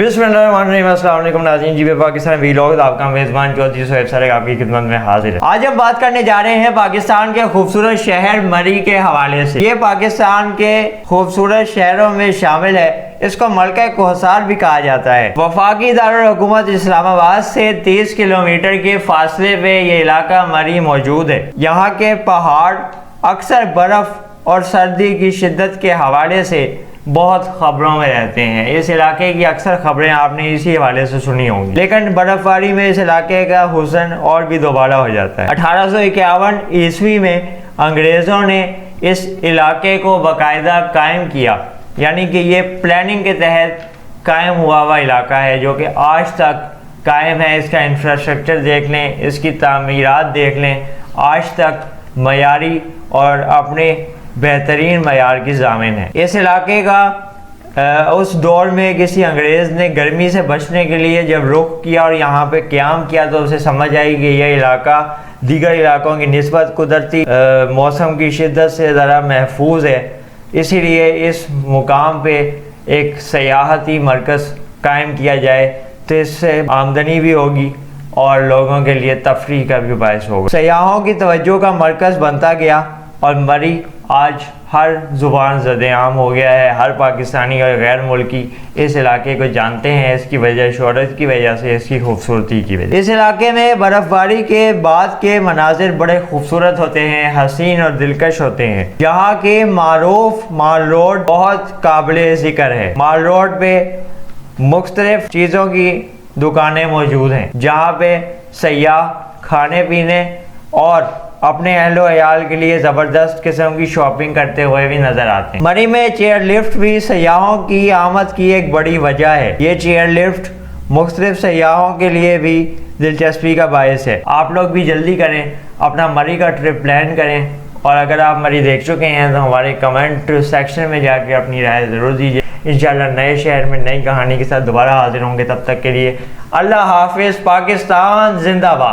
बिस्मिल्लाहिर्रहमानिर्रहीम। अस्सलाम वालेकुम नाज़रीन, जी पाकिस्तान वीलॉग आपका मेज़बान चौधरी सोहेब सर आपकी खिदमत में हाजिर है। आज हम बात करने जा रहे हैं पाकिस्तान के खूबसूरत शहर मरी के हवाले से। ये पाकिस्तान के खूबसूरत शहरों में शामिल है। इसको मलका कोहसार भी कहा जाता है। वफाकी दारुल हुकूमत इस्लामाबाद से 30 किलोमीटर के फासले पे ये इलाका मरी मौजूद है। यहाँ के पहाड़ अक्सर बर्फ और सर्दी की शिद्दत के हवाले से बहुत खबरों में रहते हैं। इस इलाके की अक्सर खबरें आपने इसी हवाले से सुनी होंगी, लेकिन बर्फबारी में इस इलाके का हुस्न और भी दोबारा हो जाता है। 1851 ईस्वी में अंग्रेज़ों ने इस इलाके को बाकायदा कायम किया, यानी कि ये प्लानिंग के तहत कायम हुआ हुआ इलाका है जो कि आज तक कायम है। इसका इंफ्रास्ट्रक्चर देख लें, इसकी तामीरात देख लें, आज तक मयारी और अपने बेहतरीन मयार की ज़ामिन है। इस इलाके का उस दौर में किसी अंग्रेज़ ने गर्मी से बचने के लिए जब रुख किया और यहाँ पे क़याम किया तो उसे समझ आई कि यह इलाका दीगर इलाकों की निस्बत कुदरती मौसम की शिद्दत से ज़रा महफूज है, इसीलिए इस मुकाम पे एक सयाहती मरकज़ कायम किया जाए तो इससे आमदनी भी होगी और लोगों के लिए तफरीह का भी बायस होगा। सयाहों की तवज्जो का मरकज़ बनता गया और मरी आज हर ज़ुबान ज़द-ए-आम हो गया है। हर पाकिस्तानी और गैर मुल्की इस इलाके को जानते हैं, इसकी वजह शोहरत की वजह से, इसकी खूबसूरती की वजह। इस इलाके में बर्फ़बारी के बाद के मनाजिर बड़े खूबसूरत होते हैं, हसीन और दिलकश होते हैं। यहाँ के मारूफ माल रोड बहुत काबिल ज़िक्र है। माल रोड पे मुख्तलिफ चीज़ों की दुकानें मौजूद हैं जहाँ पे सयाह खाने पीने और अपने अहलो अयाल के लिए ज़बरदस्त किस्म की शॉपिंग करते हुए भी नज़र आते हैं। मरी में चेयर लिफ्ट भी सयाहों की आमद की एक बड़ी वजह है। ये चेयर लिफ्ट मुख्तलिफ सयाहों के लिए भी दिलचस्पी का बायस है। आप लोग भी जल्दी करें, अपना मरी का ट्रिप प्लान करें और अगर आप मरी देख चुके हैं तो हमारे कमेंट सेक्शन में जाकर अपनी राय ज़रूर दीजिए। इंशाल्लाह नए शहर में नई कहानी के साथ दोबारा हाजिर होंगे। तब तक के लिए अल्लाह हाफिज़। पाकिस्तान जिंदाबाद।